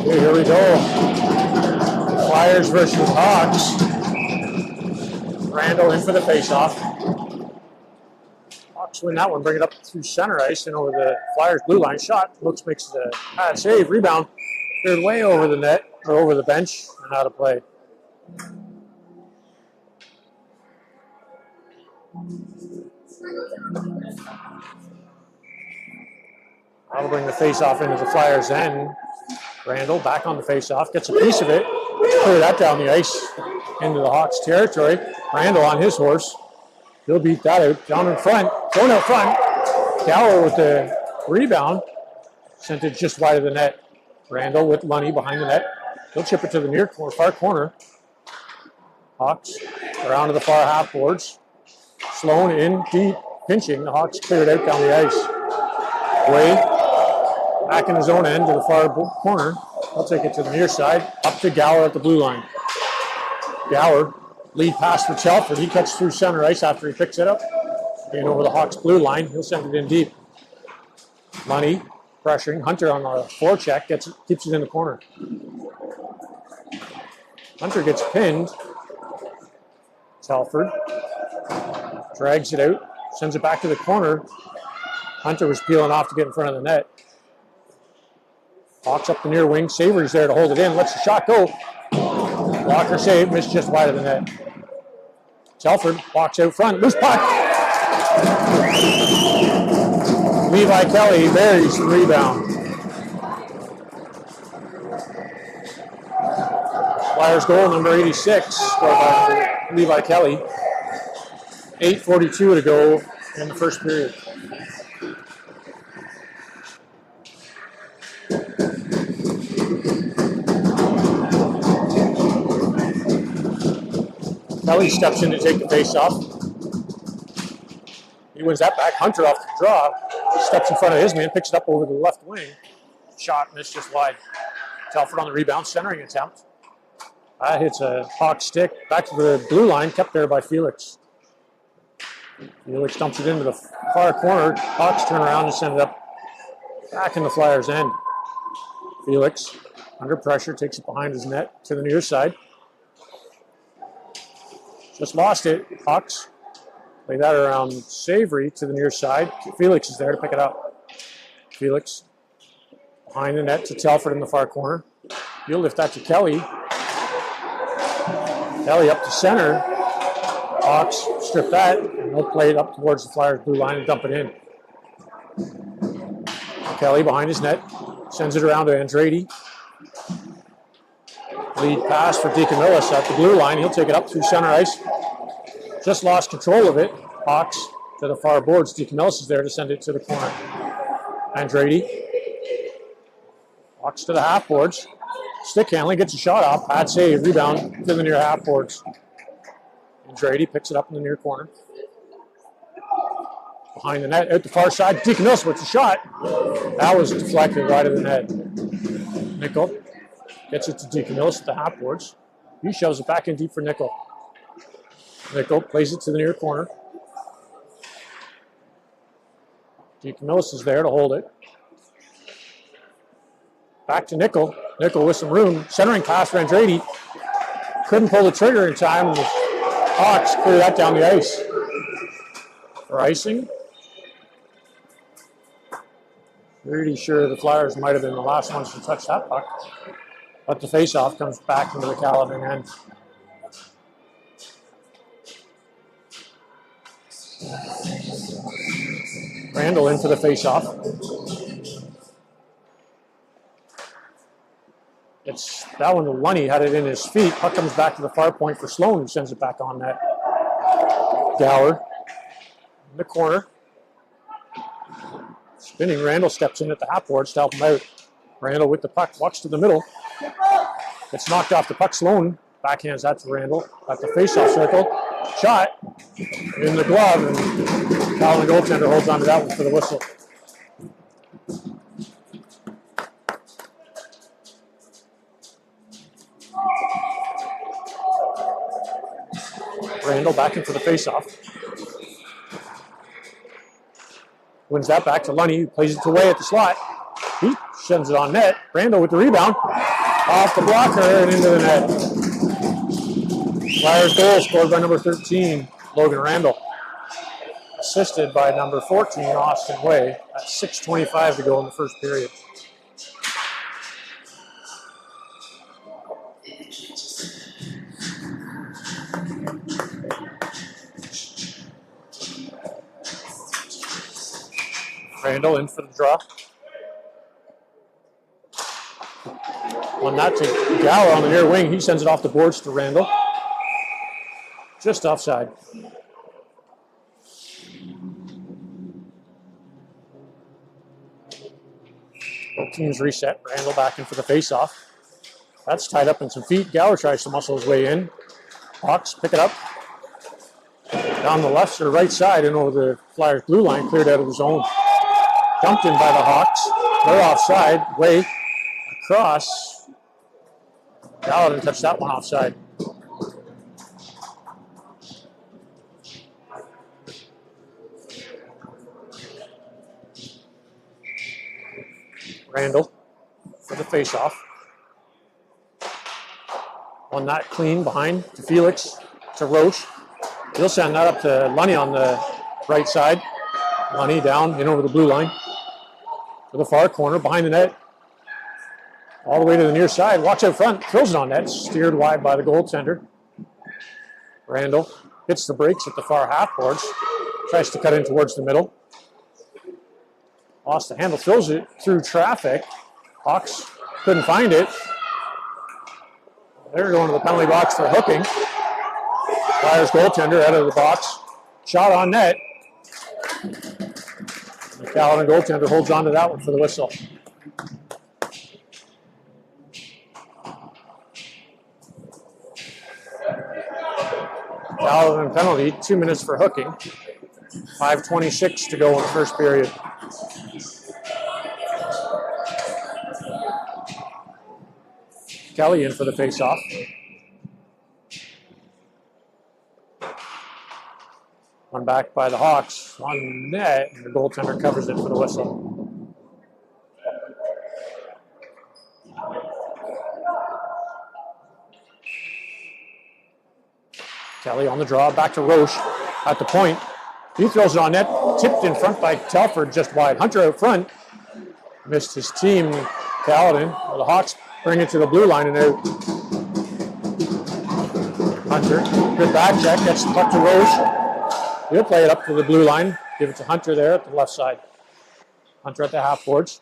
Here we go. Flyers versus Hawks. Randall in for the faceoff. Hawks win that one, bring it up through center ice and over the Flyers blue line. Shot. Looks makes the pad save. Rebound. Cleared way over the net, or over the bench, and out of play. That'll bring the faceoff into the Flyers end. Randall back on the faceoff, gets a piece of it. Clear that down the ice into the Hawks territory. Randall on his horse. He'll beat that out. Down in front, going out front. Gower with the rebound. Sent it just wide of the net. Randall with Lunny behind the net. He'll chip it to the near corner, far corner. Hawks around to the far half boards. Sloan in deep, pinching. The Hawks clear it out down the ice. Way back in his own end to the far corner. He'll take it to the near side. Up to Gower at the blue line. Gower, lead pass for Telford. He cuts through center ice after he picks it up. And over the Hawks blue line. He'll send it in deep. Lunny pressuring. Hunter on the forecheck. Keeps it in the corner. Hunter gets pinned. Telford drags it out. Sends it back to the corner. Hunter was peeling off to get in front of the net. Hawks up the near wing. Savory's there to hold it in. Lets the shot go. Walker save. Missed just wide of the net. Telford walks out front. Loose puck. Levi Kelly buries the rebound. Flyers goal number 86 scored by Levi Kelly. 8:42 to go in the first period. Kelly steps in to take the face-off. He wins that back. Hunter off the draw. Steps in front of his man, picks it up over the left wing. Shot missed just wide. Telford on the rebound, centering attempt. That hits a Hawk stick back to the blue line, kept there by Felix. Felix dumps it into the far corner. Hawks turn around and send it up back in the Flyers' end. Felix, under pressure, takes it behind his net to the near side. Just lost it. Hawks play that around Savory to the near side. Felix is there to pick it up. Felix behind the net to Telford in the far corner. He'll lift that to Kelly. Kelly up to center. Hawks strip that, and they'll play it up towards the Flyers' blue line and dump it in. Kelly behind his net, sends it around to Andrade. Lead pass for Deacon Millis at the blue line. He'll take it up through center ice. Just lost control of it. Hawks to the far boards. Deacon Millis is there to send it to the corner. Andrade. Hawks to the half boards. Stick handling, gets a shot off. Bad save, rebound to the near half boards. Andrade picks it up in the near corner. Behind the net, out the far side. Deacon Millis with the shot. That was deflected right of the net. Nickel gets it to Deacon Millis at the half boards. He shoves it back in deep for Nickel. Nickel plays it to the near corner. Deacon Millis is there to hold it. Back to Nickel. Nickel with some room. Centering pass for Andrade. Couldn't pull the trigger in time. The Hawks clear that down the ice. For icing. Pretty sure the Flyers might have been the last ones to touch that puck. But the faceoff comes back into the Caledon end. Randall in for the faceoff. It's that one to Lunny, had it in his feet. Puck comes back to the far point for Sloan, who sends it back on net. Gower in the corner. Spinning, Randall steps in at the half boards to help him out. Randall with the puck, walks to the middle. Gets knocked off the puck. Sloan backhands that to Randall at the faceoff circle. Shot in the glove, and Calvin, the goaltender, holds on to that one for the whistle. Randall back in for the faceoff. Wins that back to Lunny, who plays it away at the slot. He sends it on net. Randall with the rebound. Off the blocker and into the net. Flyers goal scored by number 13, Logan Randall. Assisted by number 14, Austin Way, at 6:25 to go in the first period. Randall in for the draw. Won that to Gower on the near wing. He sends it off the boards to Randall. Just offside. Both teams reset. Randall back in for the faceoff. That's tied up in some feet. Gower tries to muscle his way in. Hawks pick it up. Down the left or right side and over the Flyers blue line, cleared out of the zone. Dumped in by the Hawks. They're offside. Way across. Gower didn't touch that one offside. Randall for the faceoff. Won that clean behind to Felix, to Roche. He'll send that up to Lunny on the right side. Lunny down in over the blue line. To the far corner, behind the net. All the way to the near side. Walks out front, throws it on net. Steered wide by the goaltender. Randall hits the brakes at the far half boards. Tries to cut in towards the middle. Lost the handle, throws it through traffic. Hawks couldn't find it. They're going to the penalty box for hooking. Flyers goaltender out of the box. Shot on net. The Caledon goaltender holds on to that one for the whistle. Caledon penalty, 2 minutes for hooking. 5:26 to go in the first period. Kelly in for the faceoff. One back by the Hawks on net, and the goaltender covers it for the whistle. Kelly on the draw, back to Roche at the point. He throws it on net, tipped in front by Telford, just wide. Hunter out front, missed his team, Kaladin. Well, the Hawks bring it to the blue line and out. Hunter, good back check, gets the puck to Roche. He'll play it up to the blue line, give it to Hunter there at the left side. Hunter at the half boards.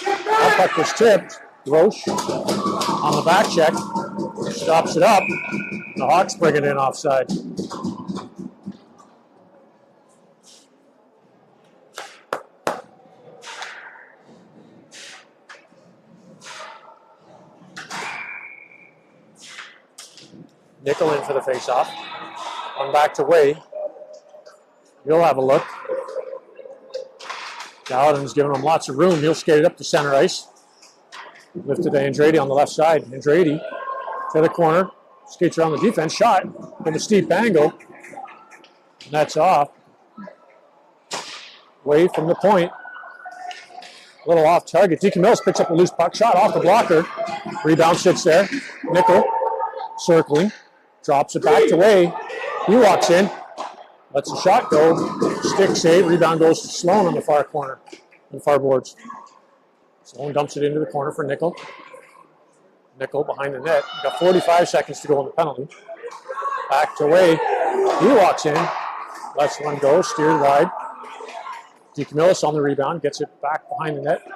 That puck was tipped. Roche on the back check, stops it up. The Hawks bring it in offside. Nickel in for the face-off. One back to Way. He'll have a look. Gallatin's giving him lots of room. He'll skate it up to center ice. Lifted to Andrade on the left side. Andrade to the corner. Skates around the defense. Shot from a steep angle. And that's off. Way from the point. A little off target. Deacon Mills picks up a loose puck. Shot off the blocker. Rebound sits there. Nickel circling. Drops it back to Way. He walks in. Lets the shot go. Stick save. Rebound goes to Sloan on the far corner. On the far boards. Sloan dumps it into the corner for Nickel. Nickel behind the net. Got 45 seconds to go on the penalty. Back to Way. He walks in. Lets one go. Steered wide. DeCamillis on the rebound. Gets it back behind the net.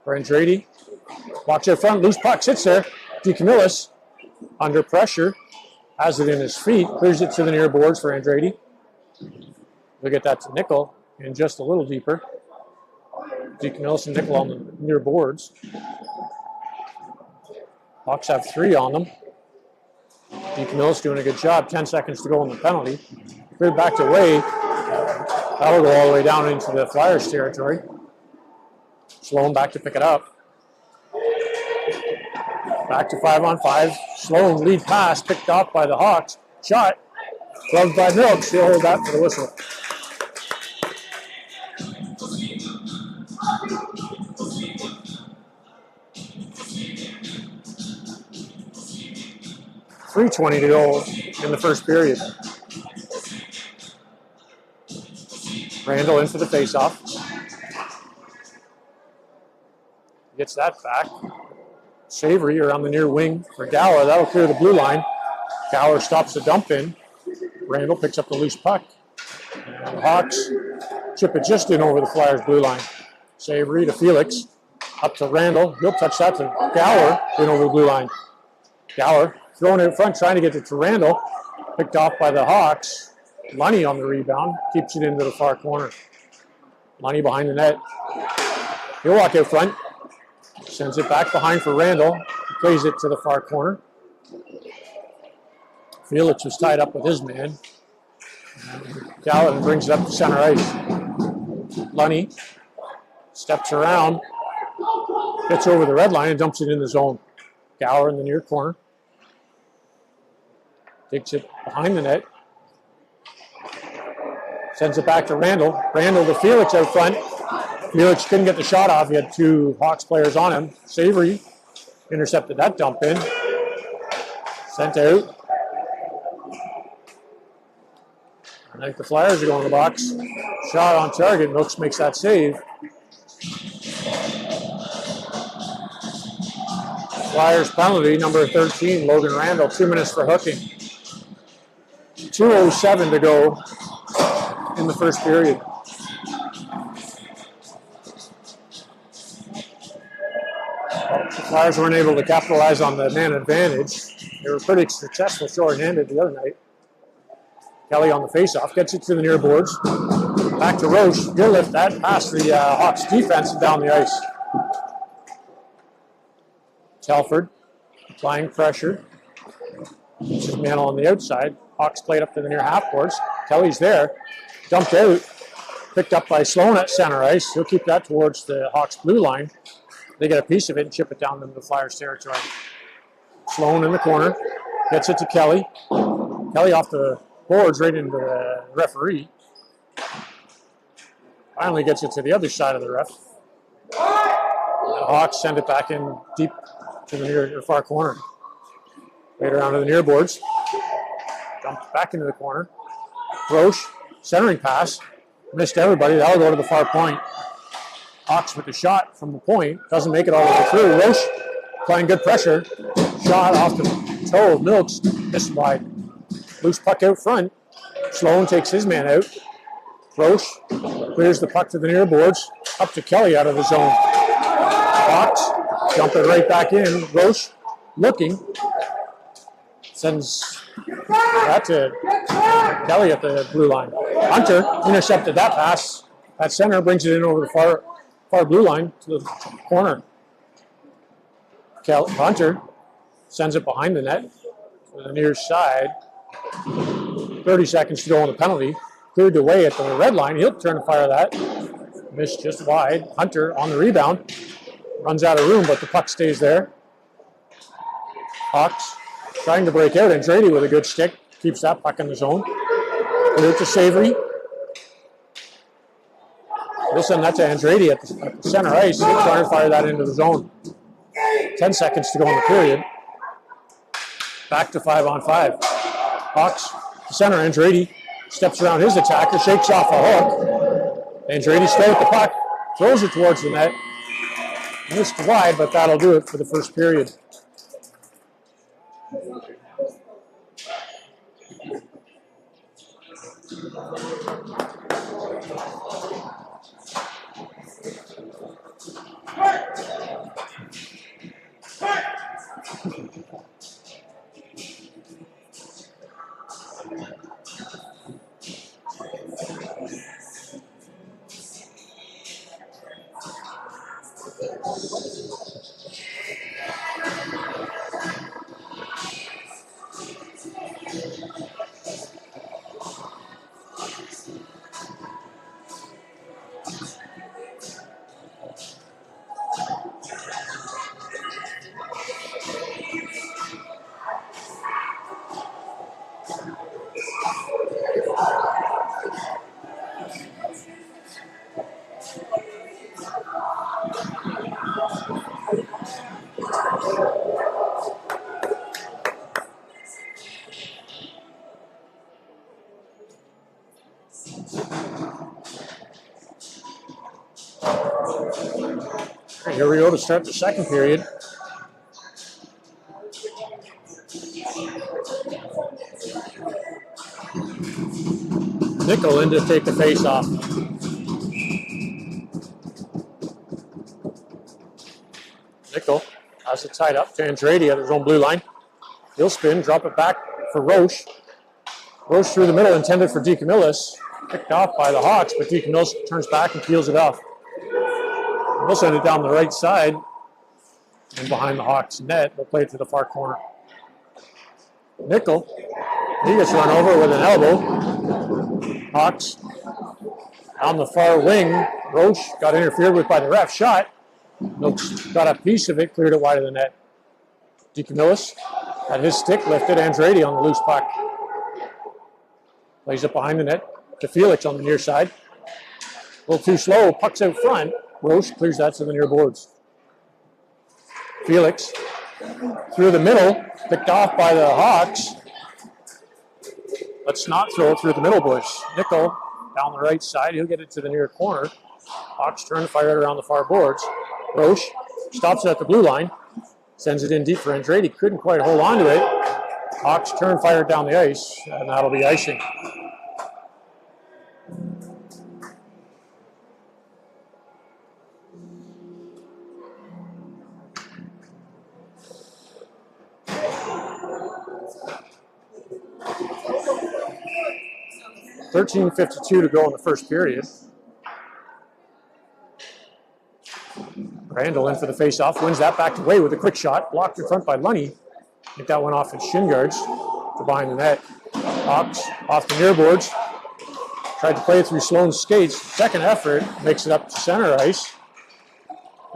For Andrade. Walks out front. Loose puck sits there. DeCamillis under pressure. Has it in his feet. Clears it to the near boards for Andrade. We'll get that to Nickel. And just a little deeper. DeCamillis and Nickel on the near boards. Hawks have 3 on them. DeCamillis doing a good job. 10 seconds to go on the penalty. Cleared back to Way. That'll go all the way down into the Flyers territory. Sloan back to pick it up. Back to 5-on-5. Sloan lead pass picked off by the Hawks. Shot. Gloved by Milks. He'll hold that for the whistle. .320 to go in the first period. Randall in for the faceoff. Gets that back. Savory around the near wing for Gower. That'll clear the blue line. Gower stops the dump in. Randall picks up the loose puck. And the Hawks chip it just in over the Flyers blue line. Savory to Felix. Up to Randall. He'll touch that to Gower in over the blue line. Gower throwing it in front, trying to get it to Randall. Picked off by the Hawks. Lunny on the rebound. Keeps it into the far corner. Lunny behind the net. He'll walk out front. Sends it back behind for Randall. Plays it to the far corner. Felix was tied up with his man. Gallatin brings it up to center ice. Lunny steps around. Gets over the red line and dumps it in the zone. Gower in the near corner. Takes it behind the net. Sends it back to Randall. Randall to Felix out front. Felix couldn't get the shot off. He had 2 Hawks players on him. Savory intercepted that dump in. Sent out. I think the Flyers are going to the box. Shot on target. Milks makes that save. Flyers penalty, number 13, Logan Randall, 2 minutes for hooking. 2:07 to go in the first period. The Flyers weren't able to capitalize on the man advantage. They were pretty successful short-handed the other night. Kelly on the faceoff, gets it to the near boards. Back to Roche. He'll lift that past the Hawks defense and down the ice. Telford applying pressure. It's his man on the outside. Hawks played up to the near half boards. Kelly's there. Dumped out. Picked up by Sloan at center ice. He'll keep that towards the Hawks blue line. They get a piece of it and chip it down into the Flyers territory. Sloan in the corner. Gets it to Kelly. Kelly off the boards right into the referee. Finally gets it to the other side of the ref. The Hawks send it back in deep to the near or far corner. Right around to the near boards. Dumps back into the corner. Roche, centering pass. Missed everybody. That'll go to the far point. Hawks with the shot from the point. Doesn't make it all the way through. Roche applying good pressure. Shot off the toe of Milks. Missed wide. Loose puck out front. Sloan takes his man out. Roche clears the puck to the near boards. Up to Kelly out of the zone. Hawks dump it right back in. Roche looking. Sends that to Kelly at the blue line. Hunter intercepted that pass. At center brings it in over the far blue line to the corner. Hunter sends it behind the net to the near side. 30 seconds to go on the penalty. Cleared away at the red line. He'll turn and fire that. Missed just wide. Hunter on the rebound. Runs out of room, but the puck stays there. Hawks trying to break out. Andrade with a good stick. Keeps that puck in the zone. Clear to Savory. He'll send that to Andrade at the center ice. He'll try and fire that into the zone. 10 seconds to go in the period. Back to 5-on-5. Hawks, center, Andrade steps around his attacker, shakes off a hook. Andrade still with the puck, throws it towards the net. Missed wide, but that'll do it for the first period. Here we go to start the second period. Nickel in to take the face off. Nickel has it tied up to Andrade at his own blue line. He'll spin, drop it back for Roche. Roche through the middle, intended for DeCamillis. Picked off by the Hawks, but DeCamillis turns back and peels it off. We'll send it down the right side and behind the Hawks net. They'll play it to the far corner. Nickel, he gets run over with an elbow. Hawks on the far wing. Roche got interfered with by the ref. Shot. Milks got a piece of it, cleared it wide of the net. DeCamillis had his stick lifted. Andrade on the loose puck. Plays it behind the net to Felix on the near side. A little too slow. Puck's out front. Roche clears that to the near boards. Felix through the middle, picked off by the Hawks. Let's not throw it through the middle, boys. Nickel down the right side. He'll get it to the near corner. Hawks turn to fire it around the far boards. Roche stops it at the blue line. Sends it in deep for Andrade. Couldn't quite hold on to it. Hawks turn, fire it down the ice, and that'll be icing. .13:52 to go in the first period. Randall in for the face-off, wins that back to Way with a quick shot, blocked in front by Lunny. I think that went off his shin guards to behind the net. Hawks off the near boards. Tried to play it through Sloan's skates. Second effort, makes it up to center ice.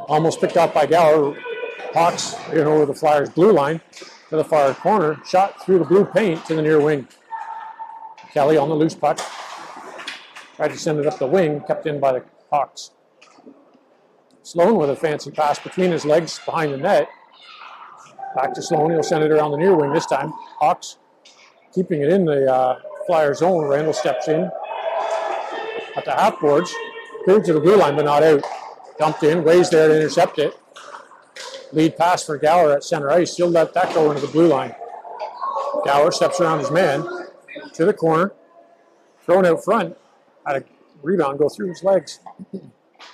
Almost picked off by Gower. Hawks in over the Flyers blue line to the far corner. Shot through the blue paint to the near wing. Kelly on the loose puck. Tried to send it up the wing, kept in by the Hawks. Sloan with a fancy pass between his legs behind the net. Back to Sloan. He'll send it around the near wing this time. Hawks keeping it in the Flyer zone. Randall steps in at the half boards. Cleared to the blue line, but not out. Dumped in. Ways there to intercept it. Lead pass for Gower at center ice. He'll let that go into the blue line. Gower steps around his man to the corner. Thrown out front. Had a rebound go through his legs.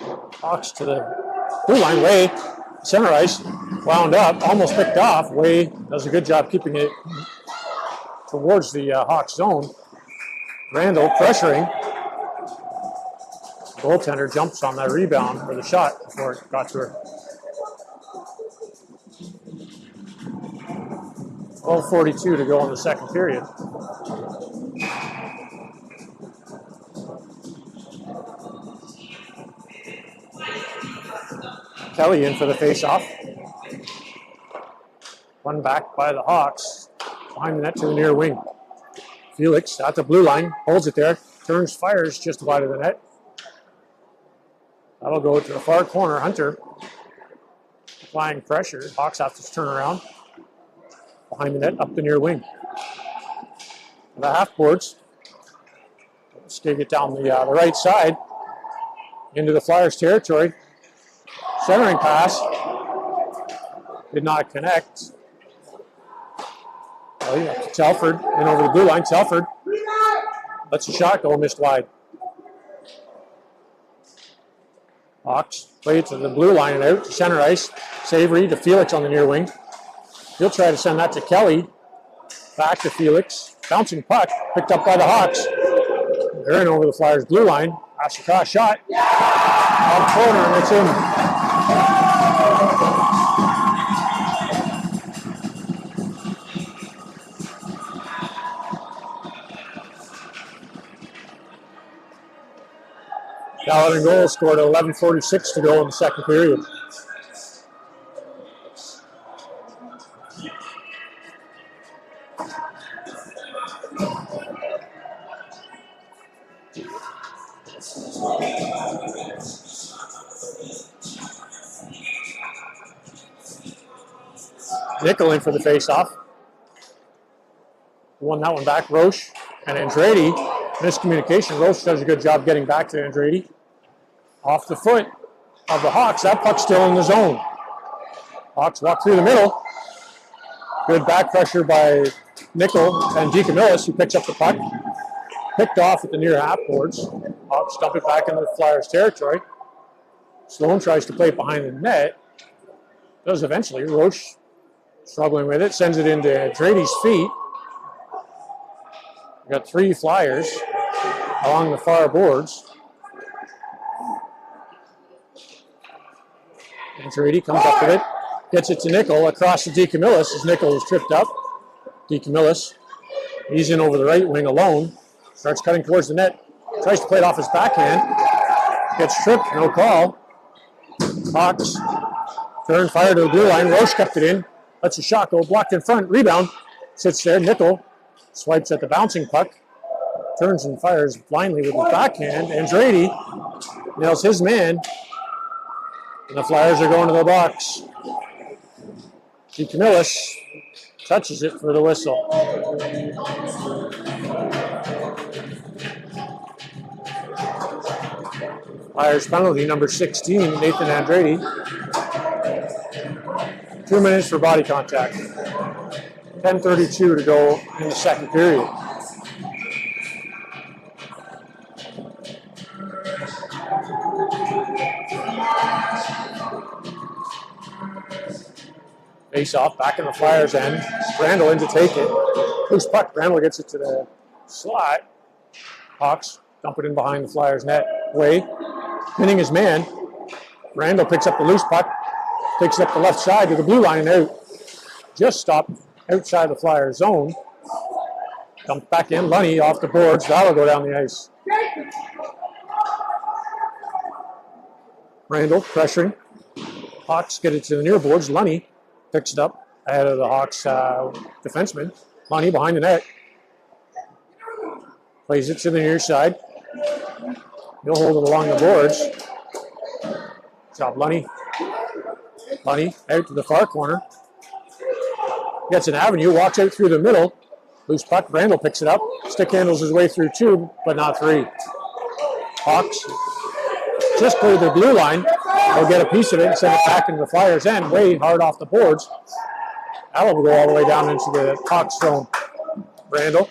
Hawks to the blue line. Way, center ice, wound up, almost picked off. Way does a good job keeping it towards the Hawks zone. Randall pressuring. Goaltender jumps on that rebound or the shot before it got to her. 12:42 to go in the second period. Kelly in for the face-off. One back by the Hawks. Behind the net to the near wing. Felix at the blue line. Holds it there. Turns, fires just wide of the net. That'll go to the far corner. Hunter applying pressure. Hawks have to turn around. Behind the net, up the near wing. The half boards. Skig it down the right side. Into the Flyers territory. Centering pass. Did not connect. Telford in over the blue line. Telford lets a shot go, missed wide. Hawks play it to the blue line and out to center ice. Savory to Felix on the near wing. He'll try to send that to Kelly. Back to Felix. Bouncing puck. Picked up by the Hawks. They're in over the Flyers blue line. Pass across shot. Off corner and it's in. Paladin goal scored at 11:46 to go in the second period. Nickel in for the face-off. Won that one back. Roche and Andrade. Miscommunication. Roche does a good job getting back to Andrade. Off the foot of the Hawks. That puck's still in the zone. Hawks walk through the middle. Good back pressure by Nickel and DeCamillis, who picks up the puck. Picked off at the near half boards. Hawks dump it back into the Flyers territory. Sloan tries to play it behind the net. Does eventually. Roche struggling with it. Sends it into Andrade's feet. We've got three Flyers along the far boards. Andrade comes up with it. Gets it to Nickel across to DeCamillis as Nickel is tripped up. DeCamillis, he's in over the right wing alone. Starts cutting towards the net. Tries to play it off his backhand. Gets tripped, no call. Hawks turn, fire to the blue line. Roche kept it in. Lets a shot go. Blocked in front. Rebound. Sits there. Nickel swipes at the bouncing puck. Turns and fires blindly with his backhand. Andrade nails his man. And the Flyers are going to the box. DeCamillis touches it for the whistle. Flyers penalty number 16, Nathan Andrade. 2 minutes for body contact. 10:32 to go in the second period. Face off, back in the Flyers' end. Randall in to take it. Loose puck. Randall gets it to the slot. Hawks dump it in behind the Flyers' net. Way, pinning his man. Randall picks up the loose puck. Takes it up the left side to the blue line and out. Just stopped outside the Flyers' zone. Dumped back in. Lunny off the boards. That'll go down the ice. Randall pressuring. Hawks get it to the near boards. Lunny picks it up ahead of the Hawks defenseman. Lunny behind the net. Plays it to the near side. He'll hold it along the boards. Job Lunny. Lunny out to the far corner. Gets an avenue, walks out through the middle. Loose puck, Randall picks it up. Stick handles his way through two, but not three. Hawks just cleared their blue line. They'll get a piece of it and send it back into the Flyers' end, way hard off the boards. That'll go all the way down into the Hawks' zone. Randall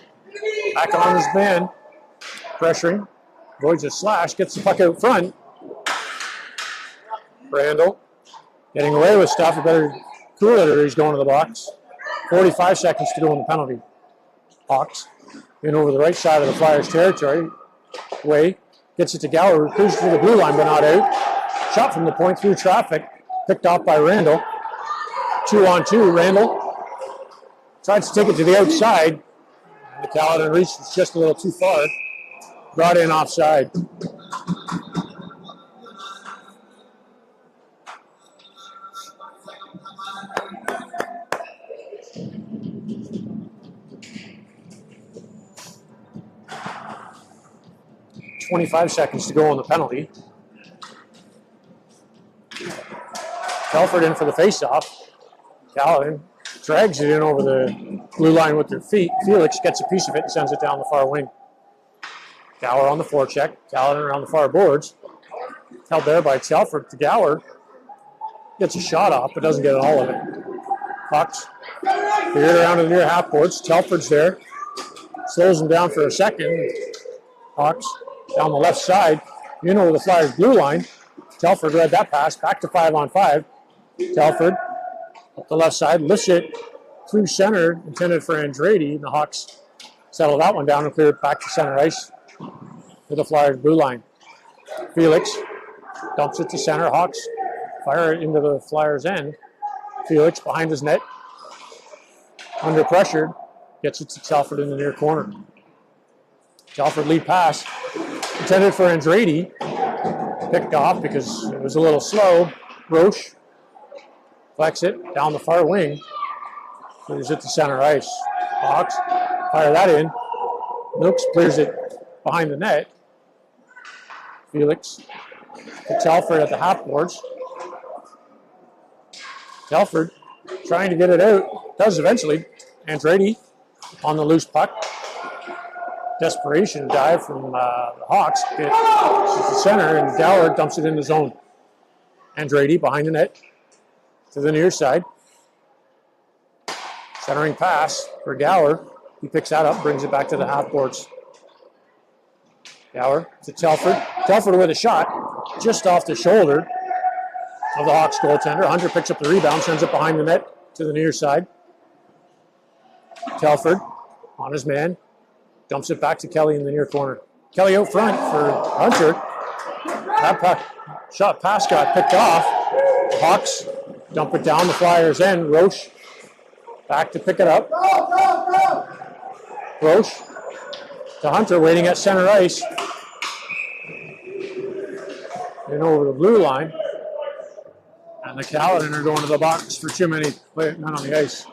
back on his man, pressuring. Avoids a slash, gets the puck out front. Randall getting away with stuff. You better cool it or he's going to the box. 45 seconds to go in the penalty. Hawks in over the right side of the Flyers' territory. Way gets it to Gower, who cruises through the blue line but not out. Shot from the point through traffic, picked off by Randall. 2-on-2. Randall tries to take it to the outside. The Caledon reach was just a little too far. Brought in offside. .25 seconds to go on the penalty. Telford in for the faceoff. Caledon drags it in over the blue line with their feet. Felix gets a piece of it and sends it down the far wing. Gower on the forecheck. Caledon around the far boards. Held there by Telford to Gower. Gets a shot off, but doesn't get all of it. Hawks cleared around to the near half boards. Telford's there. Slows him down for a second. Hawks down the left side, in over the Flyers' blue line. Telford read that pass, back to 5-on-5. Telford up the left side, lifts it through center, intended for Andrade. And the Hawks settle that one down and clear it back to center ice to the Flyers' blue line. Felix dumps it to center. Hawks fire it into the Flyers' end. Felix behind his net, under pressure, gets it to Telford in the near corner. Telford lead pass, intended for Andrade, picked off because it was a little slow. Roche flex it down the far wing, clears it to center ice. Hawks fire that in. Nooks clears it behind the net. Felix to Telford at the half boards. Telford trying to get it out, does eventually. Andrade on the loose puck. Desperation dive from the Hawks. Gets to the center, and Gower dumps it in the zone. Andrade behind the net to the near side. Centering pass for Gower. He picks that up, brings it back to the half boards. Gower to Telford. Telford with a shot just off the shoulder of the Hawks goaltender. Hunter picks up the rebound, sends it behind the net to the near side. Telford on his man. Dumps it back to Kelly in the near corner. Kelly out front for Hunter. That shot pass got picked off. Hawks dump it down the Flyers' end. Roche back to pick it up. Roche to Hunter, waiting at center ice. In over the blue line. And the Caledon are going to the box for too many men on the ice.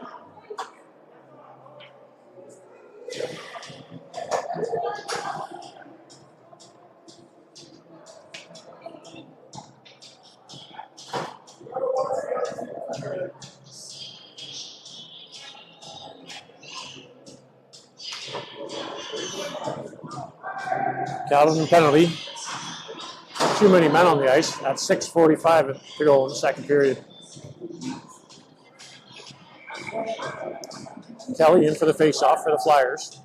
Caledon penalty. Too many men on the ice. That's 6:45 to go in the second period. Kelly in for the face-off for the Flyers.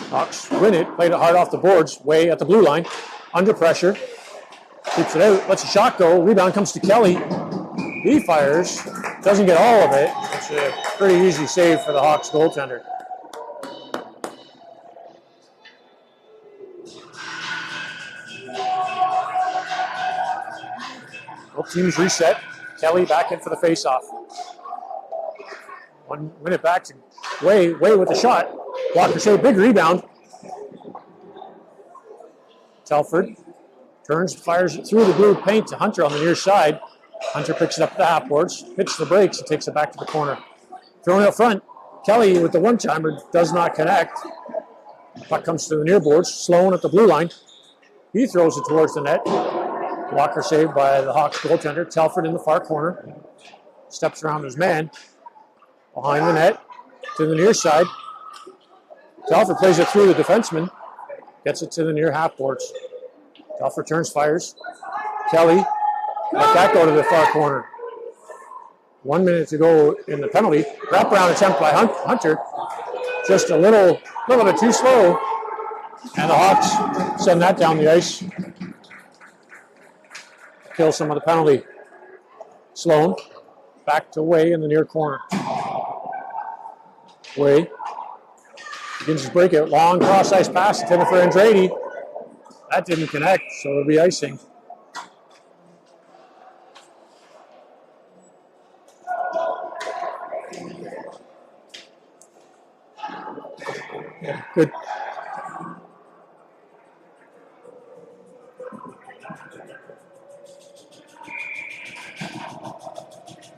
Hawks win it. Played it hard off the boards. Way at the blue line. Under pressure. Keeps it out. Lets a shot go. Rebound comes to Kelly. He fires. Doesn't get all of it. It's a pretty easy save for the Hawks goaltender. Both teams reset. Kelly back in for the face-off. Win it back to Way with the shot. Walker save, big rebound. Telford turns, fires it through the blue paint to Hunter on the near side. Hunter picks it up at the half boards, hits the brakes, and takes it back to the corner. Thrown out front. Kelly with the one-timer does not connect. Puck comes to the near boards. Sloan at the blue line. He throws it towards the net. Blocker saved by the Hawks goaltender. Telford in the far corner. Steps around his man. Behind the net to the near side. Telford plays it through the defenseman. Gets it to the near half boards. Telford turns, fires. Kelly. Let that go to the far corner. 1 minute to go in the penalty. Wraparound attempt by Hunter. Just a little bit too slow. And the Hawks send that down the ice. Kill some of the penalty. Sloan back to Way in the near corner. Way begins his breakout. Long cross ice pass to Jennifer Andrade. That didn't connect, so it'll be icing. Yeah, good.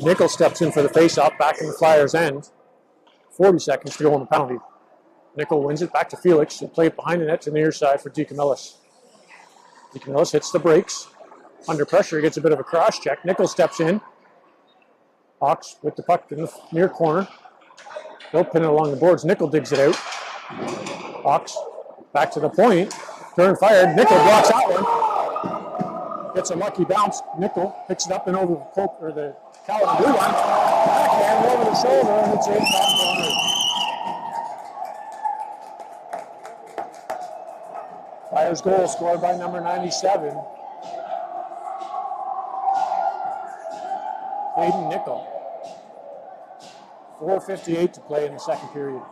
Nickel steps in for the face-off back in the Flyers' end. 40 seconds to go on the penalty. Nickel wins it back to Felix. He'll play it behind the net to the near side for DeCamillis. DeCamillis hits the brakes. Under pressure, he gets a bit of a cross check. Nickel steps in. Hawks with the puck in the near corner. They'll pin it along the boards. Nickel digs it out. Hawks back to the point. Turn fired. Nickel blocks that one. Gets a lucky bounce. Nickel picks it up and over the Caledon blue line. Backhand over the shoulder, and it's in top corner. Flyers goal scored by number 97. Aiden Nickel. 4:58 to play in the second period.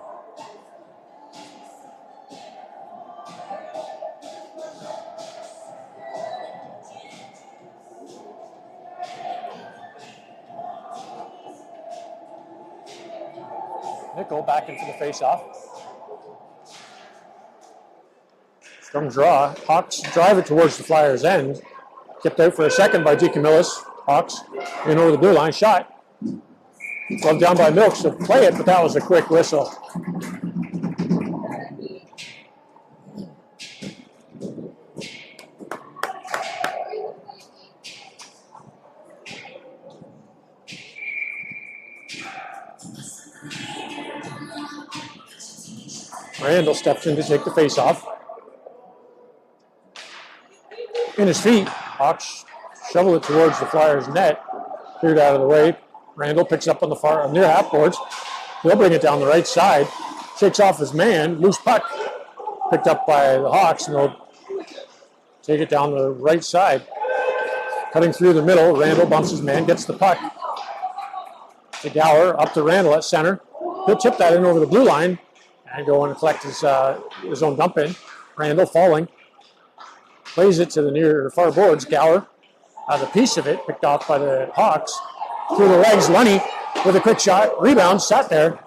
Nickel back into the face-off. Strong draw. Hawks drive it towards the Flyers' end. Kept out for a second by DeCamillis. Hawks in over the blue line. Shot. Gloved down by Milks to play it, but that was a quick whistle. Randall steps in to take the face-off. In his feet, Hawks shovel it towards the Flyers' net. Cleared out of the way. Randall picks up on the near half boards. He'll bring it down the right side. Shakes off his man. Loose puck. Picked up by the Hawks, and they'll take it down the right side. Cutting through the middle, Randall bumps his man, gets the puck. To Gower, up to Randall at center. He'll tip that in over the blue line and go and collect his own dump in. Randall falling. Plays it to the near far boards. Gower has a piece of it, picked off by the Hawks. Through the legs, Lunny with a quick shot. Rebound, sat there.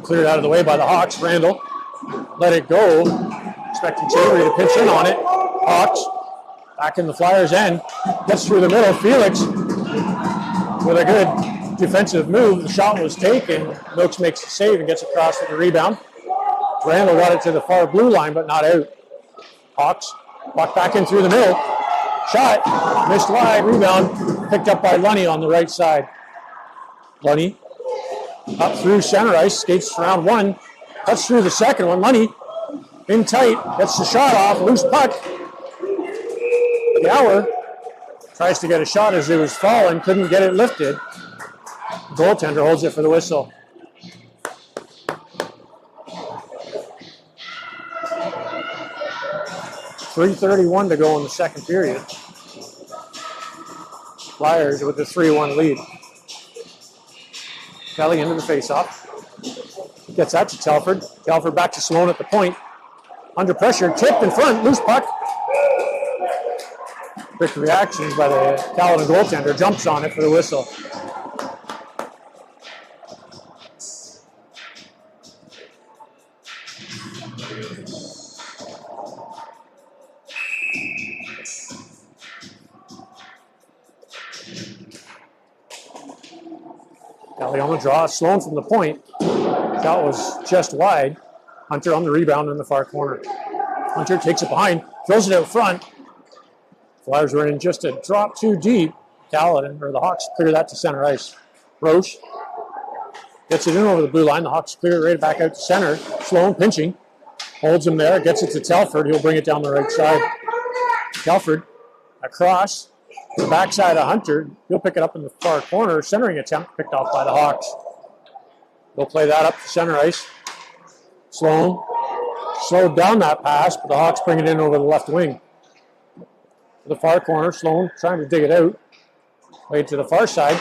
Cleared out of the way by the Hawks. Randall let it go. Expecting Chavery to pinch in on it. Hawks back in the Flyers' end. Gets through the middle. Felix with a good defensive move. The shot was taken. Milks makes the save and gets across for the rebound. Randall got it to the far blue line, but not out. Hawks walk back in through the middle. Shot, missed wide, rebound, picked up by Lunny on the right side. Lunny up through center ice, skates round one, cuts through the second one. Lunny in tight, gets the shot off, loose puck. Gower tries to get a shot as it was falling, couldn't get it lifted. Goaltender holds it for the whistle. .3:31 to go in the second period. Flyers with the 3-1 lead. Kelly into the faceoff. Gets that to Telford. Telford back to Sloan at the point. Under pressure, tipped in front, loose puck. Quick reactions by the Caledon goaltender. Jumps on it for the whistle. Kelly on the draw, Sloan from the point. Shot was just wide. Hunter on the rebound in the far corner. Hunter takes it behind, throws it out front. Flyers were in just a drop too deep. Caledon, or the Hawks, clear that to center ice. Roche gets it in over the blue line. The Hawks clear it right back out to center. Sloan pinching. Holds him there. Gets it to Telford. He'll bring it down the right side. Telford across the backside of Hunter. He'll pick it up in the far corner. Centering attempt picked off by the Hawks. They'll play that up to center ice. Sloan slowed down that pass, but the Hawks bring it in over the left wing. To the far corner. Sloan trying to dig it out. Played to the far side.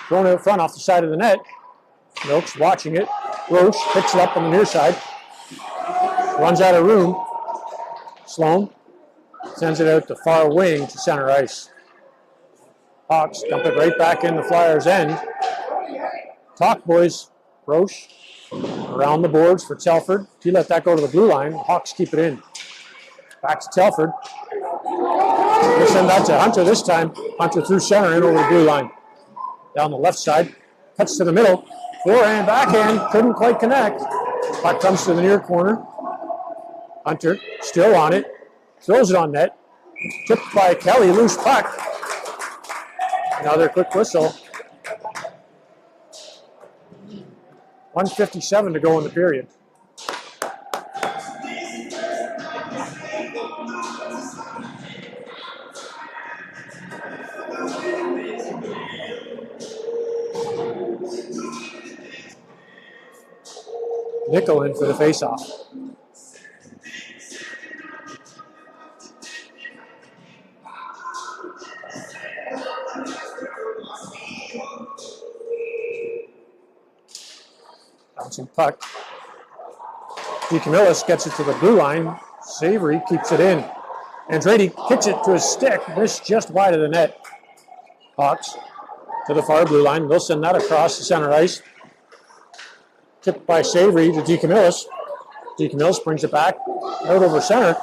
Thrown out front off the side of the net. Milks watching it. Roche picks it up on the near side. Runs out of room. Sloan sends it out to far wing to center ice. Hawks dump it right back in the Flyers' end. Talk, boys. Roche around the boards for Telford. He let that go to the blue line. Hawks keep it in. Back to Telford. We'll send that to Hunter this time. Hunter through center in over the blue line. Down the left side. Cuts to the middle. Forehand, backhand. Couldn't quite connect. Puck comes to the near corner. Hunter still on it. Throws it on net. Tipped by Kelly. Loose puck. Another quick whistle. 1:57 to go in the period. Nickel in for the faceoff. Bouncing puck. DeCamillis gets it to the blue line. Savory keeps it in. Andretti kicks it to his stick. Missed just wide of the net. Hawks to the far blue line. They'll send that across the center ice. Tipped by Savory to DeCamillis. DeCamillis brings it back out over center.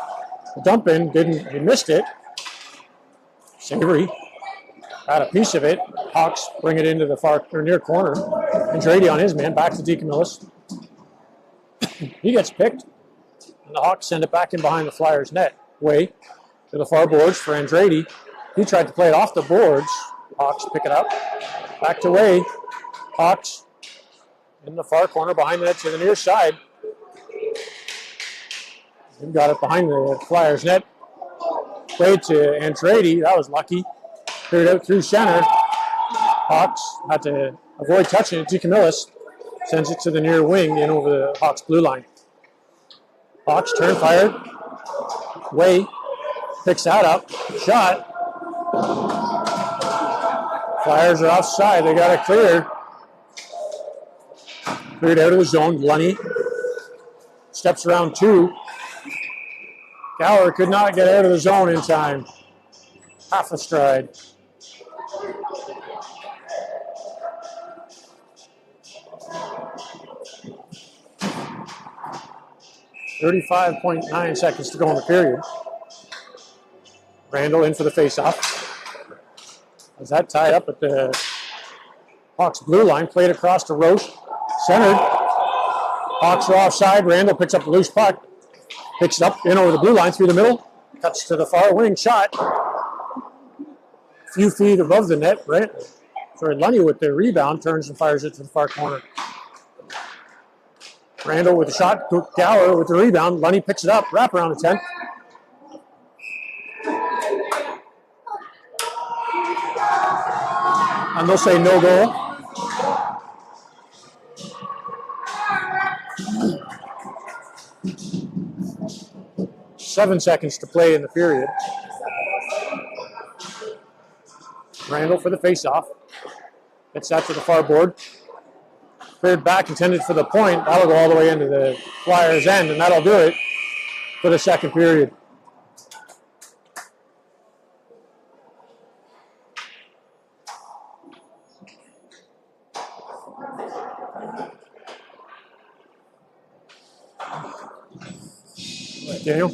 The dump in, he missed it. Savory had a piece of it. Hawks bring it into the far or near corner. Andretti on his man, back to DeCamillis. He gets picked, and the Hawks send it back in behind the Flyers' net. Way to the far boards for Andretti. He tried to play it off the boards. Hawks pick it up. Back to Way. Hawks in the far corner behind the net to the near side. He got it behind the Flyers' net. Played to Andretti. That was lucky. Cleared out through center. Hawks had to avoid touching it. DeCamillis sends it to the near wing in over the Hawks blue line. Hawks turn fired. Way picks that up. Shot. Flyers are offside. They got it cleared. Cleared out of the zone. Lunny steps around two. Gower could not get out of the zone in time. Half a stride. .9 seconds to go in the period. Randall in for the faceoff. As that tied up at the Hawks blue line, played across to Roche. Centered. Hawks are offside. Randall picks up the loose puck. Picks it up in over the blue line through the middle. Cuts to the far wing. Shot. A few feet above the net. Right. Lunny with the rebound turns and fires it to the far corner. Randall with the shot. Gower with the rebound. Lunny picks it up. Wrap around the 10. And they'll say no goal. Seven seconds to play in the period. Randall for the faceoff. Gets that to the far board. Cleared back, intended for the point. That'll go all the way into the Flyers' end, and that'll do it for the second period. Daniel?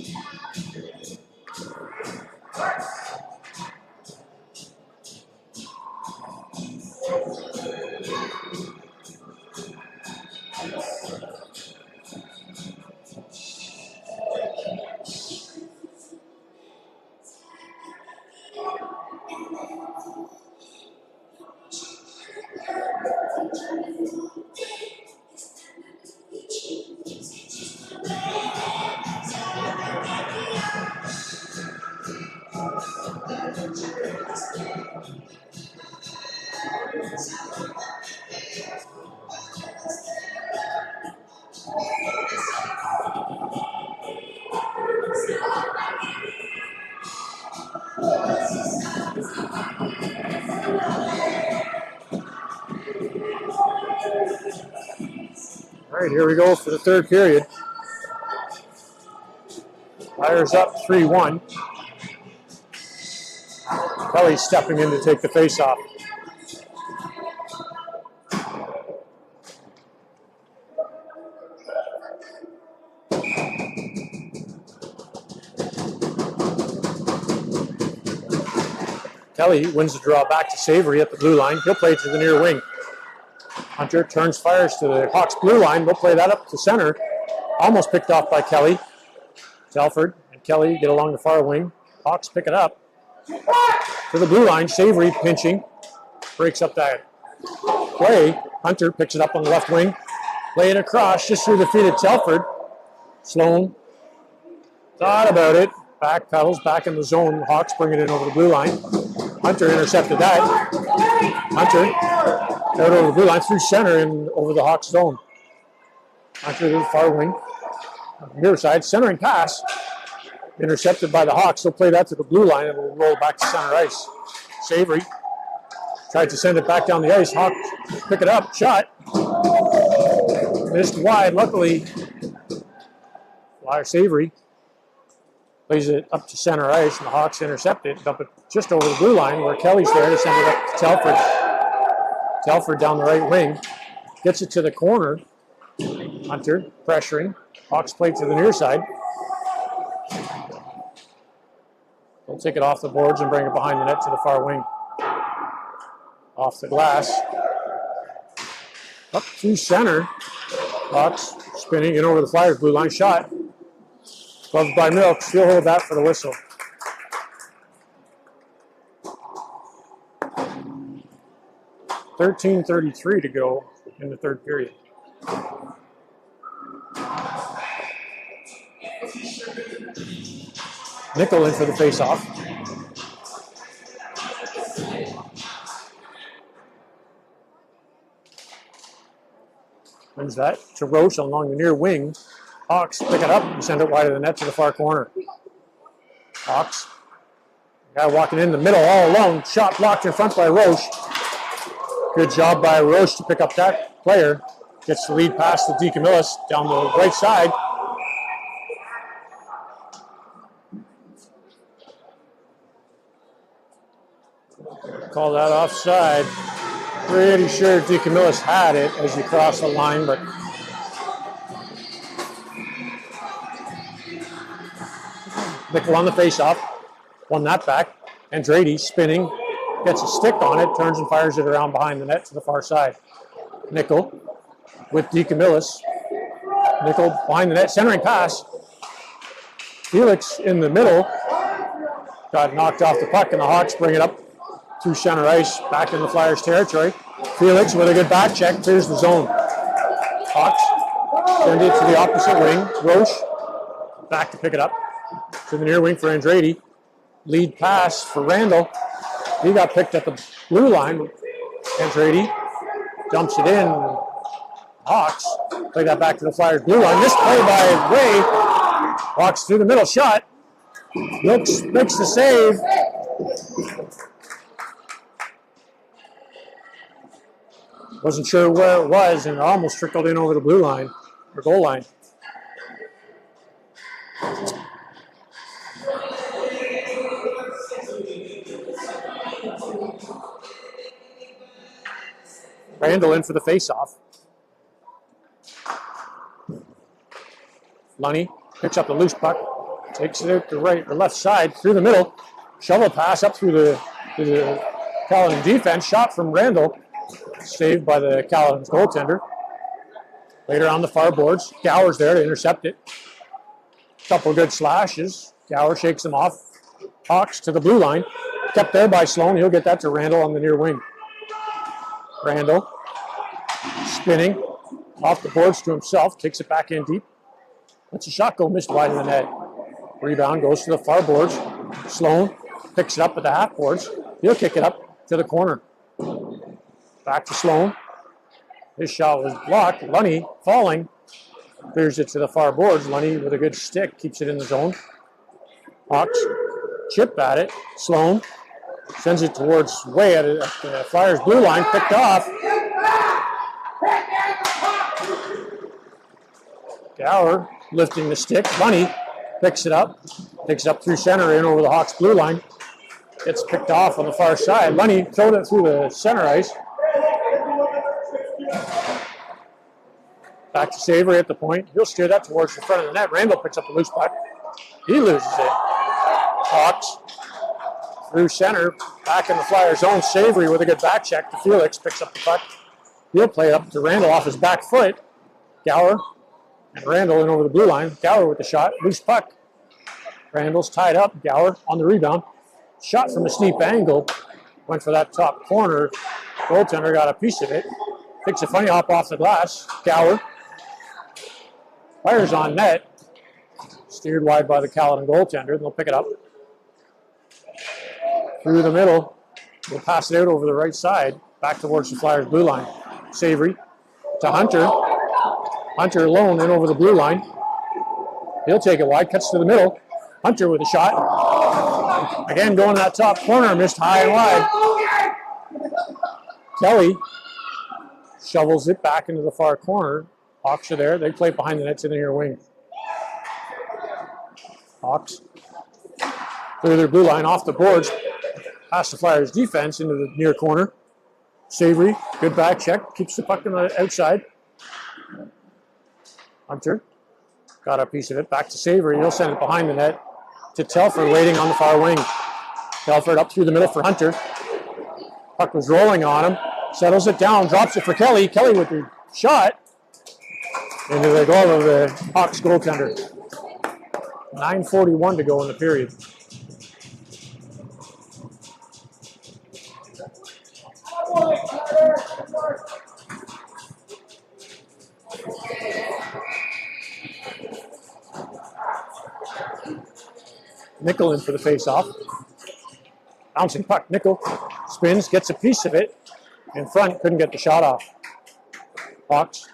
All right, here we go for the third period. Flyers up 3-1. Kelly stepping in to take the face-off. Kelly wins the draw back to Savory at the blue line. He'll play to the near wing. Hunter turns, fires to the Hawks blue line. They'll play that up to center. Almost picked off by Kelly. Telford and Kelly get along the far wing. Hawks pick it up to the blue line. Savory pinching. Breaks up that play. Hunter picks it up on the left wing. Play it across just through the feet of Telford. Sloan thought about it. Back pedals, back in the zone. Hawks bring it in over the blue line. Hunter intercepted that. Hunter out over the blue line through center and over the Hawks zone. Hunter to the far wing. Near side, centering pass. Intercepted by the Hawks. They'll play that to the blue line and will roll back to center ice. Savory tried to send it back down the ice. Hawks pick it up. Shot. Missed wide. Luckily, Flyer Savory plays it up to center ice, and the Hawks intercept it, dump it just over the blue line where Kelly's there to send it up to Telford. Telford down the right wing. Gets it to the corner. Hunter pressuring. Hawks play to the near side. They'll take it off the boards and bring it behind the net to the far wing. Off the glass. Up through center. Hawks spinning in over the Flyers blue line. Shot. Gloved by Milks. He'll hold that for the whistle. .13:33 to go in the third period. Nickel in for the face-off. Wins that to Roche along the near wing. Hawks pick it up and send it wide of the net to the far corner. Hawks. Guy walking in the middle all alone. Shot blocked in front by Roche. Good job by Roche to pick up that player. Gets the lead pass to DeCamillis down the right side. Call that offside. Pretty sure DeCamillis had it as he crossed the line, but Nickel on the face-off. Won that back. Andrade spinning. Gets a stick on it. Turns and fires it around behind the net to the far side. Nickel with DeCamillis. Nickel behind the net. Centering pass. Felix in the middle. Got knocked off the puck, and the Hawks bring it up through center ice. Back in the Flyers territory. Felix with a good back check. Clears the zone. Hawks send it to the opposite wing. Roche back to pick it up. To the near wing for Andrade. Lead pass for Randall. He got picked at the blue line. Andrade dumps it in. Hawks play that back to the Flyers blue line. This play by Ray. Hawks through the middle. Shot. Looks, makes the save. Wasn't sure where it was, and it almost trickled in over the blue line, or goal line. Randall in for the face-off. Lunny picks up the loose puck, takes it out the right or left side through the middle. Shovel pass up through the Caledon defense. Shot from Randall, saved by the Caledon's goaltender. Later on the far boards, Gower's there to intercept it. Couple good slashes. Gower shakes them off. Hawks to the blue line. Kept there by Sloan. He'll get that to Randall on the near wing. Randall spinning off the boards to himself. Takes it back in deep. Lets a shot go. Missed wide of the net. Rebound goes to the far boards. Sloan picks it up at the half boards. He'll kick it up to the corner. Back to Sloan. His shot was blocked. Lunny falling. Clears it to the far boards. Lunny with a good stick keeps it in the zone. Hawks chip at it. Sloan sends it towards way at the Flyers blue line. Picked off. Gower lifting the stick. Lunny picks it up through center in over the Hawks blue line. Gets picked off on the far side. Lunny throwed it through the center ice. Back to Savory at the point. He'll steer that towards the front of the net. Randall picks up the loose puck. He loses it. Hawks through center, back in the Flyers zone. Savory with a good back check to Felix, picks up the puck. He'll play up to Randall off his back foot. Gower and Randall in over the blue line. Gower with the shot, loose puck. Randall's tied up. Gower on the rebound. Shot from a steep angle. Went for that top corner. Goaltender got a piece of it. Takes a funny hop off the glass. Gower fires on net. Steered wide by the Caledon goaltender. They'll pick it up. Through the middle. We'll pass it out over the right side. Back towards the Flyers blue line. Savory to Hunter. Hunter alone in over the blue line. He'll take it wide. Cuts to the middle. Hunter with a shot. Again going to that top corner. Missed high and wide. Kelly shovels it back into the far corner. Hawks are there. They play behind the net to the near wing. Hawks through their blue line off the boards. Past the Flyers defense into the near corner. Savory, good back check. Keeps the puck on the outside. Hunter got a piece of it. Back to Savory. He'll send it behind the net to Telford waiting on the far wing. Telford up through the middle for Hunter. Puck was rolling on him. Settles it down. Drops it for Kelly. Kelly with the shot into the goal of the Hawks goaltender. 9:41 to go in the period. Nickel in for the face-off. Bouncing puck. Nickel spins, gets a piece of it. In front, couldn't get the shot off. Hawks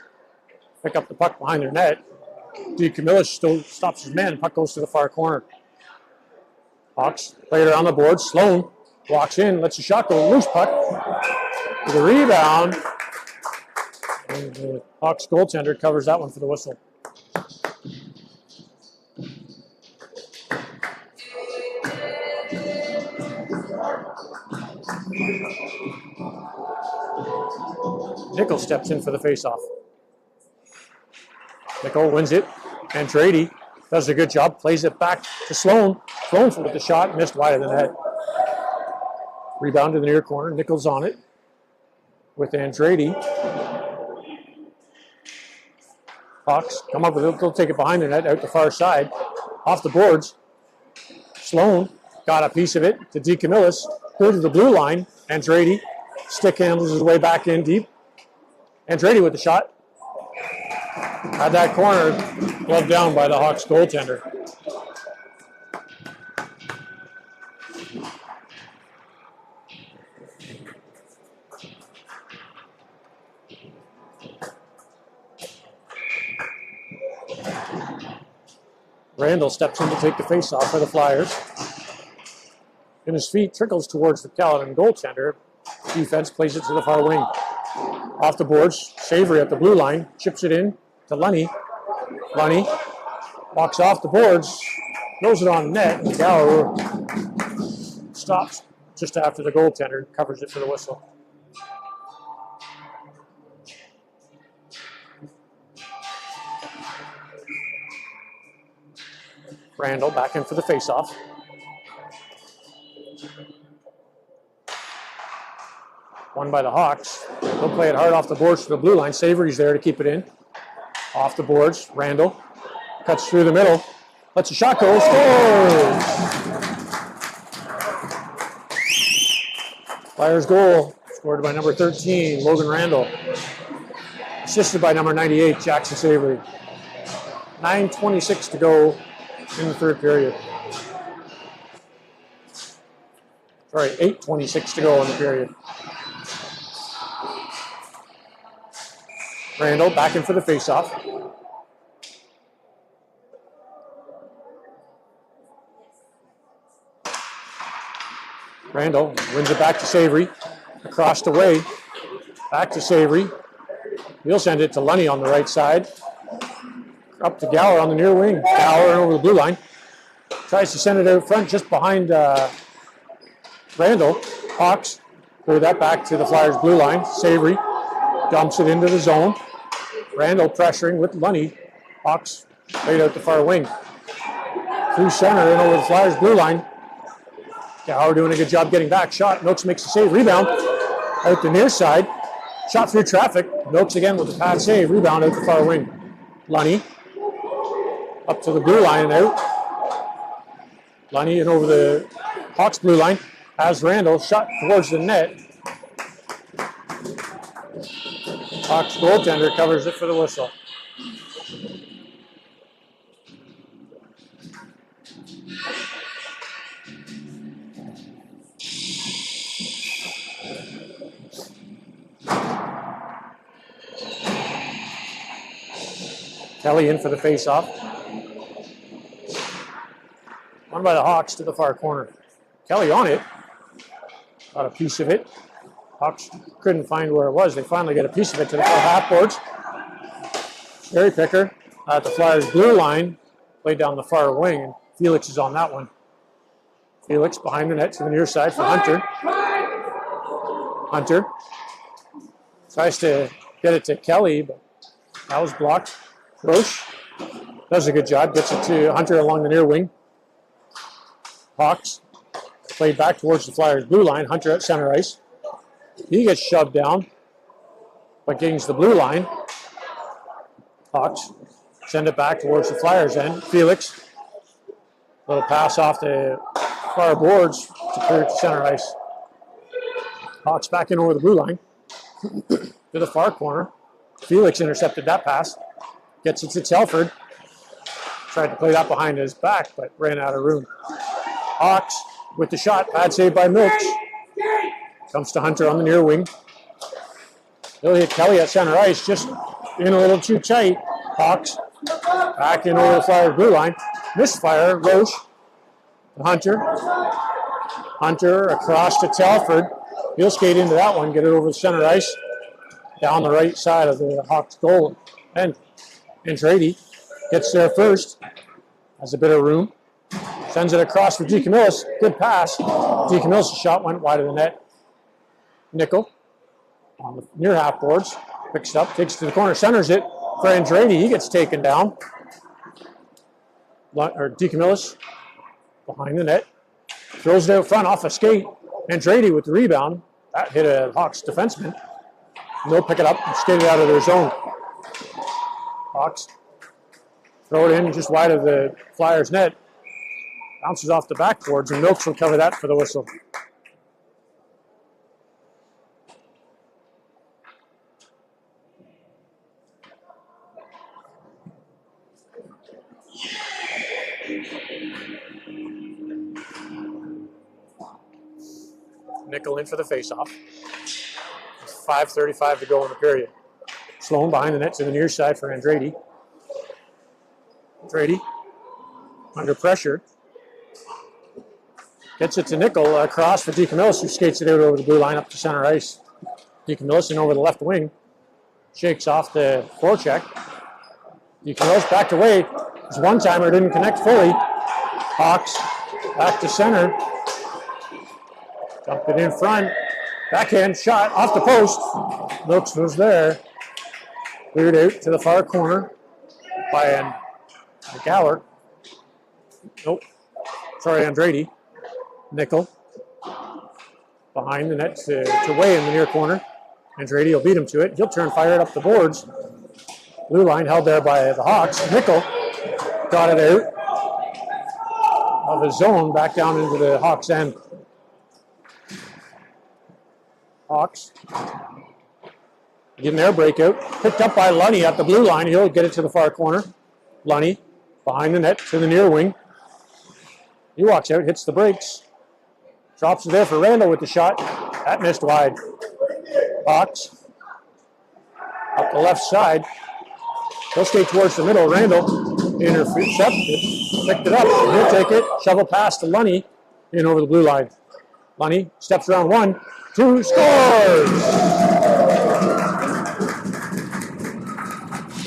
pick up the puck behind their net. Camillus still stops his man. Puck goes to the far corner. Hawks play it around the board. Sloan walks in, lets the shot go. Loose puck. With a rebound. And the Hawks goaltender covers that one for the whistle. Nickel steps in for the faceoff. Nickel wins it. And Trady does a good job. Plays it back to Sloan. Sloan with the shot. Missed wide of the net. Rebound to the near corner. Nickel's on it with Andrade. Hawks come up with it. They'll take it behind the net out the far side. Off the boards. Sloan got a piece of it to DeCamillis. Go to the blue line. Andrade stick handles his way back in deep. Andrade with the shot. Had that corner gloved down by the Hawks goaltender. Randall steps in to take the face-off for the Flyers. And his feet trickles towards the Caledon goaltender. Defense plays it to the far wing. Off the boards, Savory at the blue line, chips it in to Lunny. Lunny walks off the boards, throws it on net. Gower stops just after the goaltender, covers it for the whistle. Randall back in for the faceoff. Won by the Hawks. They'll play it hard off the boards to the blue line. Savory's there to keep it in. Off the boards, Randall cuts through the middle. Lets a shot go. Scores! Flyers goal scored by number 13, Logan Randall. Assisted by number 98, Jackson Savory. 9:26 to go in the third period. Sorry, 8:26 to go in the period. Randall back in for the faceoff. Randall wins it back to Savory. Across the way. Back to Savory. He'll send it to Lunny on the right side. Up to Gower on the near wing. Gower over the blue line. Tries to send it out front just behind Randall. Hawks throw that back to the Flyers blue line. Savory dumps it into the zone. Randall pressuring with Lunny. Hawks right out the far wing. Through center and over the Flyers blue line. Gower doing a good job getting back. Shot. Noakes makes the save. Rebound out the near side. Shot through traffic. Noakes again with the pad save. Rebound out the far wing. Lunny up to the blue line and out. Lunny and over the Hawks blue line. Has Randall shot towards the net. Hawks goaltender covers it for the whistle. Kelly in for the face-off. One by the Hawks to the far corner. Kelly on it. Got a piece of it. Hawks couldn't find where it was. They finally get a piece of it to the far half boards. Cherry picker at the Flyers blue line. Played down the far wing, and Felix is on that one. Felix behind the net to the near side for Hunter. Hunter tries to get it to Kelly, but that was blocked. Roche does a good job. Gets it to Hunter along the near wing. Hawks played back towards the Flyers blue line. Hunter at center ice. He gets shoved down, but gains the blue line. Hawks send it back towards the Flyers end. Felix, little pass off the far boards to clear it to center ice. Hawks back in over the blue line to the far corner. Felix intercepted that pass. Gets it to Telford. Tried to play that behind his back, but ran out of room. Hawks with the shot. Bad save by Milks. Comes to Hunter on the near wing. He'll hit Kelly at center ice, just in a little too tight. Hawks back in over the Flyers blue line. Misfire. Roche. Hunter. Hunter across to Telford. He'll skate into that one, get it over the center ice. Down the right side of the Hawks goal. And Trady gets there first. Has a bit of room. Sends it across for DeCamillis. Good pass. DeCamillis' shot went wide of the net. Nickel on the near half boards. Picks it up, takes it to the corner, centers it for Andrade. He gets taken down. DeCamillis behind the net. Throws it out front off a skate. Andrade with the rebound. That hit a Hawks defenseman. And they'll pick it up and skate it out of their zone. Hawks throw it in just wide of the Flyers net. Bounces off the backboards, and Milks will cover that for the whistle. Nickel in for the faceoff. 5:35 to go in the period. Sloan behind the net to the near side for Andrade. Andrade under pressure. Gets it to Nickel across for DeCamillis, who skates it out over the blue line up to center ice. DeCamillis in over the left wing. Shakes off the forecheck. DeCamillis backed away. His one-timer didn't connect fully. Hawks back to center. Dumped it in front. Backhand shot off the post. Milks was there. Cleared out to the far corner by Gower. Nope. Sorry, Andrade. Nickel. Behind the net to Way in the near corner. Andrade will beat him to it. He'll turn, fire it up the boards. Blue line held there by the Hawks. Nickel got it out of his zone back down into the Hawks end. Hawks getting their breakout. Picked up by Lunny at the blue line. He'll get it to the far corner. Lunny behind the net to the near wing. He walks out, hits the brakes. Drops it there for Randall with the shot. That missed wide. Hawks up the left side. He'll skate towards the middle. Randall intercepted, picked it up. He'll take it. Shovel pass to Lunny in over the blue line. Lunny steps around 1, 2, scores!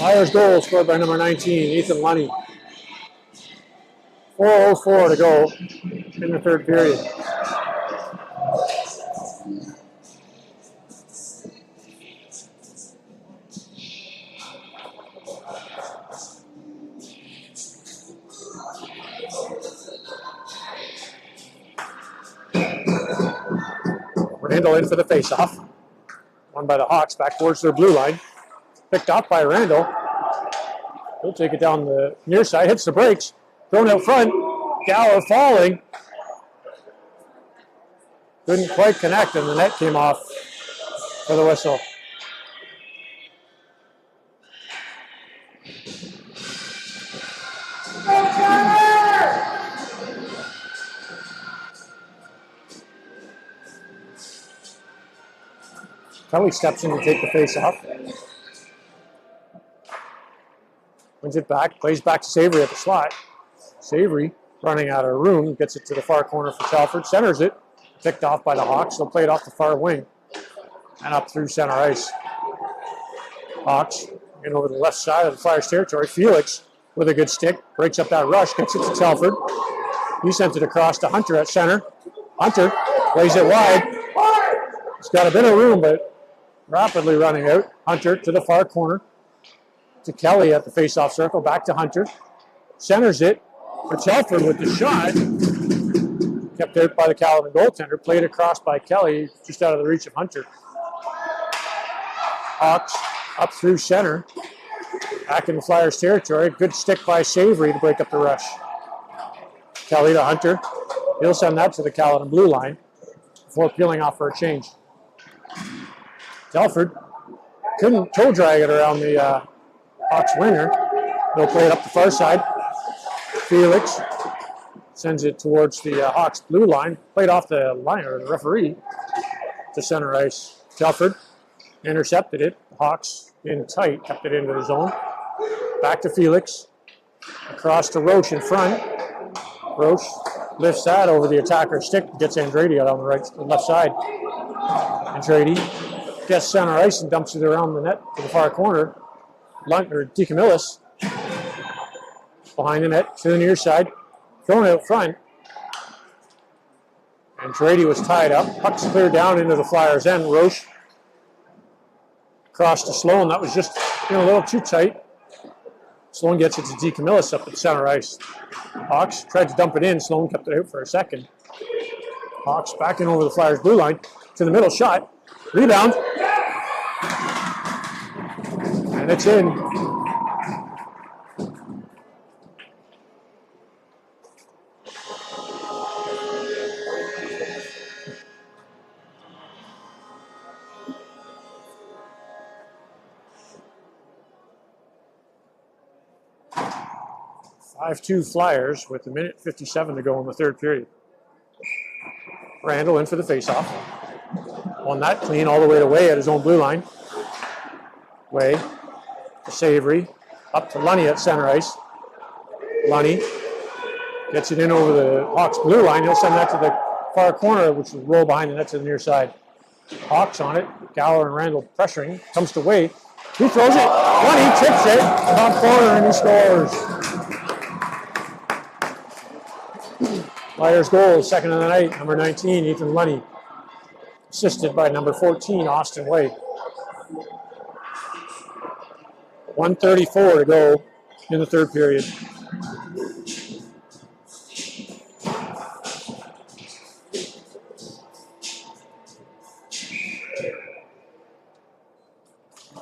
Flyers goal scored by number 19, Ethan Lunny. 4:04 to go in the third period. Randall in for the faceoff. Won by the Hawks back towards their blue line. Picked up by Randall. He'll take it down the near side, hits the brakes. Thrown out front. Gower falling. Couldn't quite connect, and the net came off for the whistle. Kelly steps in to take the face off. Wins it back, plays back to Savory at the slot. Savory running out of room, gets it to the far corner for Telford, centers it, picked off by the Hawks. They'll play it off the far wing and up through center ice. Hawks in over the left side of the Flyers territory. Felix with a good stick, breaks up that rush, gets it to Telford. He sent it across to Hunter at center. Hunter plays it wide. He's got a bit of room, but rapidly running out. Hunter to the far corner. To Kelly at the face-off circle. Back to Hunter. Centers it for Telford with the shot. Kept out by the Caledon goaltender. Played across by Kelly, just out of the reach of Hunter. Hawks up through center. Back in the Flyers territory. Good stick by Savory to break up the rush. Kelly to Hunter. He'll send that to the Caledon blue line before peeling off for a change. Telford couldn't toe drag it around the Hawks winger. They'll play it up the far side. Felix sends it towards the Hawks blue line. Played off the line, or the referee, to center ice. Telford intercepted it. Hawks in tight, kept it into the zone. Back to Felix. Across to Roche in front. Roche lifts that over the attacker's stick, gets Andrade out on the left side. Andrade gets center ice and dumps it around the net to the far corner. DeCamillis behind the net to the near side. Thrown out front. Andrade was tied up. Puck's cleared down into the Flyers' end. Roche across to Sloan. That was just a little too tight. Sloan gets it to DeCamillis up at center ice. Hawks tried to dump it in. Sloan kept it out for a second. Hawks backing over the Flyers' blue line to the middle shot. Rebound. And it's in. (5-2) Flyers with a minute 57 to go in the third period. Randall in for the faceoff. On that clean all the way to Way at his own blue line. Way to Savory. Up to Lunny at center ice. Lunny gets it in over the Hawks blue line. He'll send that to the far corner, which will roll behind the net to the near side. Hawks on it. Gower and Randall pressuring. Comes to Way. He throws it. Lunny tips it. Top corner and he scores. Flyers goal, second of the night, number 19, Ethan Lunny. Assisted by number 14, Austin Way. 1:34 to go in the third period.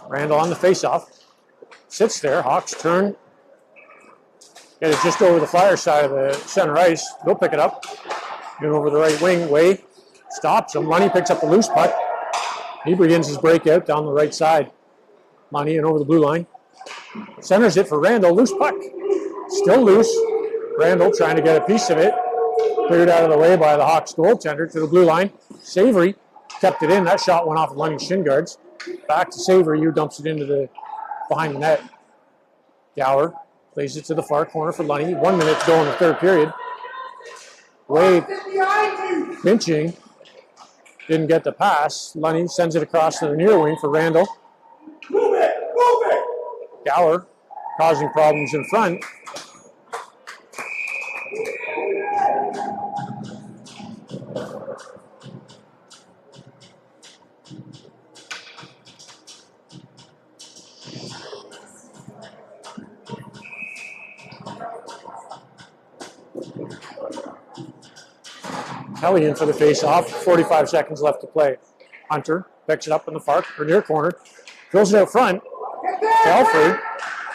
Randall on the faceoff. Sits there. Hawks turn. Get it just over the Flyers side of the center ice. They'll pick it up. Get over the right wing. Way stops him. Lunny picks up the loose puck. He begins his breakout down the right side. Lunny and over the blue line. Centers it for Randall. Loose puck. Still loose. Randall trying to get a piece of it. Cleared out of the way by the Hawks goaltender to the blue line. Savory kept it in. That shot went off of Lunny's shin guards. Back to Savory, who dumps it into the behind the net. Gower plays it to the far corner for Lunny. 1 minute to go in the third period. Wade pinching. Didn't get the pass. Lunny sends it across to the near wing for Randall. Gower causing problems in front. Kelly in for the face-off. 45 seconds left to play. Hunter picks it up in the far or near corner. Throws it out front. Telford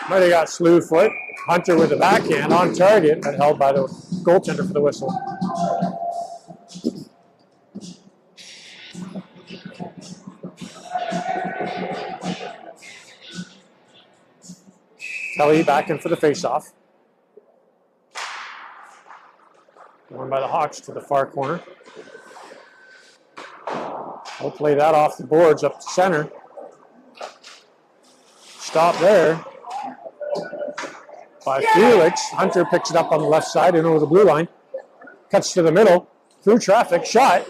might have got slew foot. Hunter with the backhand on target, but held by the goaltender for the whistle. Kelly back in for the face-off. Going by the Hawks to the far corner. We'll play that off the boards up to center. Stop there by Felix. Hunter picks it up on the left side and over the blue line. Cuts to the middle. Through traffic. Shot.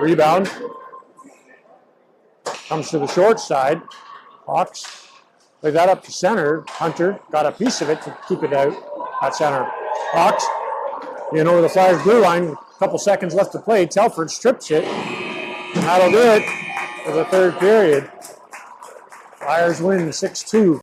Rebound. Comes to the short side. Hawks play that up to center. Hunter got a piece of it to keep it out at center. Hawks in over the Flyers blue line. A couple seconds left to play. Telford strips it. And that'll do it for the third period. Flyers win 6-2.